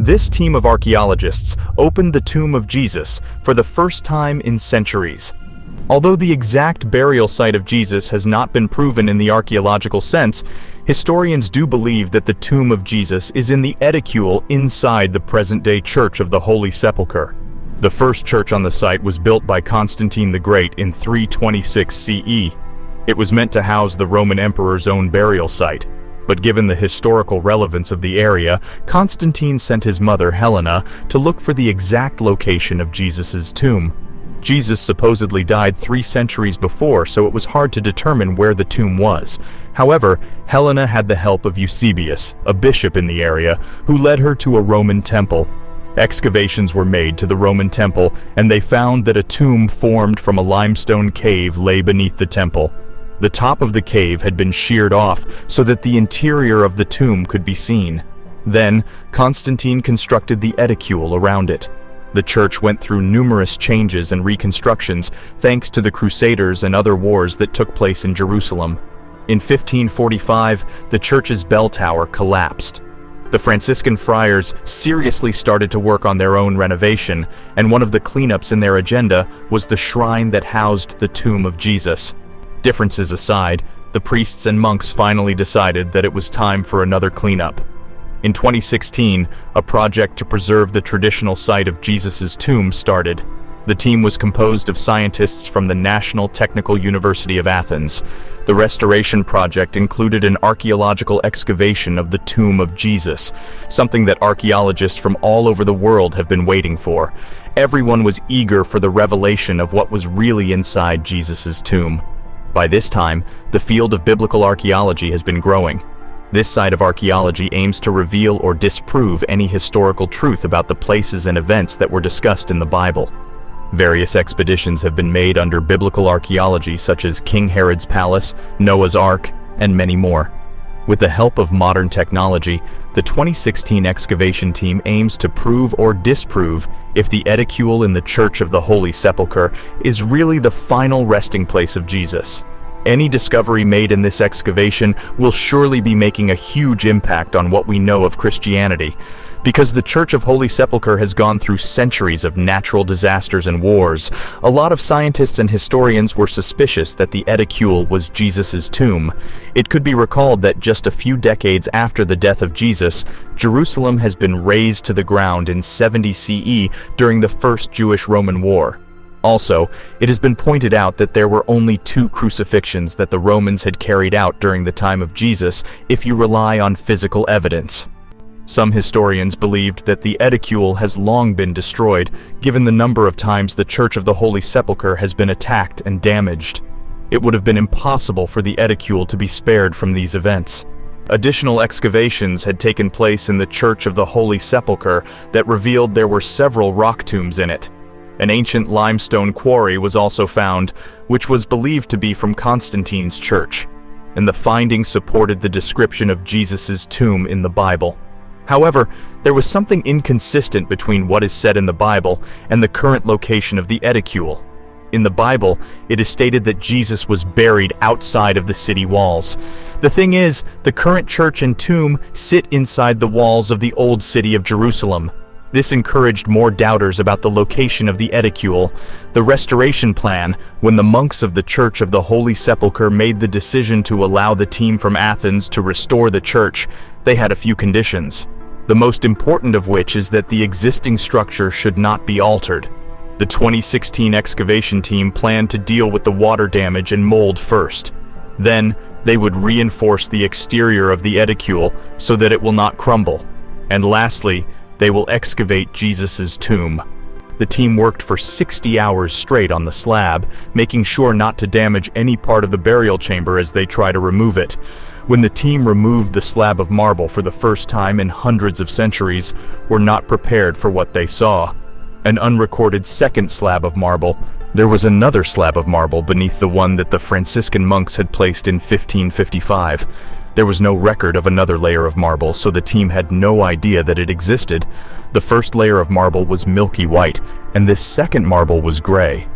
This team of archaeologists opened the tomb of Jesus for the first time in centuries. Although the exact burial site of Jesus has not been proven in the archaeological sense, historians do believe that the tomb of Jesus is in the edicule inside the present-day Church of the Holy Sepulchre. The first church on the site was built by Constantine the Great in 326 CE. It was meant to house the Roman emperor's own burial site, but given the historical relevance of the area, Constantine sent his mother Helena to look for the exact location of Jesus' tomb. Jesus supposedly died 3 centuries before, so it was hard to determine where the tomb was. However, Helena had the help of Eusebius, a bishop in the area, who led her to a Roman temple. Excavations were made to the Roman temple, and they found that a tomb formed from a limestone cave lay beneath the temple. The top of the cave had been sheared off so that the interior of the tomb could be seen. Then, Constantine constructed the edicule around it. The church went through numerous changes and reconstructions thanks to the Crusaders and other wars that took place in Jerusalem. In 1545, the church's bell tower collapsed. The Franciscan friars seriously started to work on their own renovation, and one of the cleanups in their agenda was the shrine that housed the tomb of Jesus. Differences aside, the priests and monks finally decided that it was time for another cleanup. In 2016, a project to preserve the traditional site of Jesus' tomb started. The team was composed of scientists from the National Technical University of Athens. The restoration project included an archaeological excavation of the tomb of Jesus, something that archaeologists from all over the world have been waiting for. Everyone was eager for the revelation of what was really inside Jesus' tomb. By this time, the field of biblical archaeology has been growing. This side of archaeology aims to reveal or disprove any historical truth about the places and events that were discussed in the Bible. Various expeditions have been made under biblical archaeology, such as King Herod's palace, Noah's Ark, and many more. With the help of modern technology, the 2016 excavation team aims to prove or disprove if the edicule in the Church of the Holy Sepulchre is really the final resting place of Jesus. Any discovery made in this excavation will surely be making a huge impact on what we know of Christianity. Because the Church of Holy Sepulchre has gone through centuries of natural disasters and wars, a lot of scientists and historians were suspicious that the edicule was Jesus' tomb. It could be recalled that just a few decades after the death of Jesus, Jerusalem has been razed to the ground in 70 CE during the First Jewish-Roman War. Also, it has been pointed out that there were only 2 crucifixions that the Romans had carried out during the time of Jesus, if you rely on physical evidence. Some historians believed that the edicule has long been destroyed, given the number of times the Church of the Holy Sepulchre has been attacked and damaged. It would have been impossible for the edicule to be spared from these events. Additional excavations had taken place in the Church of the Holy Sepulchre that revealed there were several rock tombs in it. An ancient limestone quarry was also found, which was believed to be from Constantine's church, and the findings supported the description of Jesus' tomb in the Bible. However, there was something inconsistent between what is said in the Bible and the current location of the edicule. In the Bible, it is stated that Jesus was buried outside of the city walls. The thing is, the current church and tomb sit inside the walls of the old city of Jerusalem. This encouraged more doubters about the location of the edicule. The restoration plan, when the monks of the Church of the Holy Sepulchre made the decision to allow the team from Athens to restore the church, they had a few conditions. The most important of which is that the existing structure should not be altered. The 2016 excavation team planned to deal with the water damage and mold first. Then, they would reinforce the exterior of the edicule so that it will not crumble. And lastly, they will excavate Jesus' tomb. The team worked for 60 hours straight on the slab, making sure not to damage any part of the burial chamber as they try to remove it. When the team removed the slab of marble for the first time in hundreds of centuries, were not prepared for what they saw. An unrecorded second slab of marble. There was another slab of marble beneath the one that the Franciscan monks had placed in 1555. There was no record of another layer of marble, so the team had no idea that it existed. The first layer of marble was milky white, and this second marble was gray.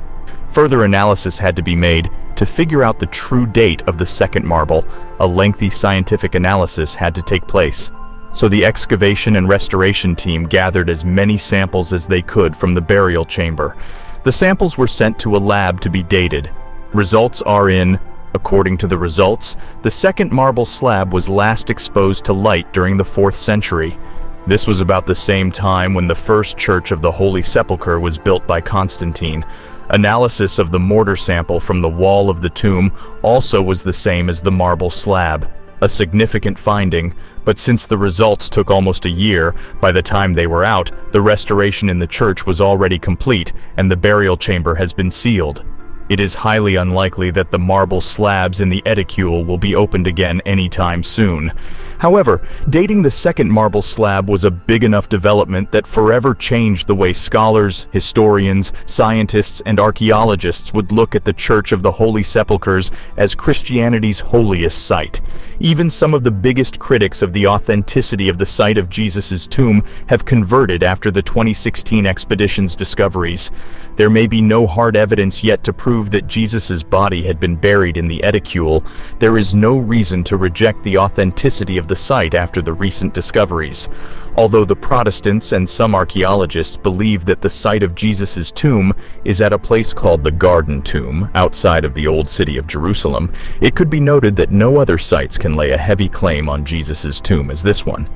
Further analysis had to be made to figure out the true date of the second marble. A lengthy scientific analysis had to take place. so the excavation and restoration team gathered as many samples as they could from the burial chamber. The samples were sent to a lab to be dated. Results are in. According to the results, the second marble slab was last exposed to light during the 4th century. This was about the same time when the first church of the Holy Sepulchre was built by Constantine. Analysis of the mortar sample from the wall of the tomb also was the same as the marble slab. A significant finding, but since the results took almost a year, by the time they were out, the restoration in the church was already complete and the burial chamber has been sealed. It is highly unlikely that the marble slabs in the edicule will be opened again anytime soon. However, dating the second marble slab was a big enough development that forever changed the way scholars, historians, scientists, and archaeologists would look at the Church of the Holy Sepulchres as Christianity's holiest site. Even some of the biggest critics of the authenticity of the site of Jesus' tomb have converted after the 2016 expedition's discoveries. There may be no hard evidence yet to prove that Jesus' body had been buried in the edicule. There is no reason to reject the authenticity of the site after the recent discoveries. Although the Protestants and some archaeologists believe that the site of Jesus' tomb is at a place called the Garden Tomb, outside of the old city of Jerusalem, it could be noted that no other sites can lay a heavy claim on Jesus' tomb as this one.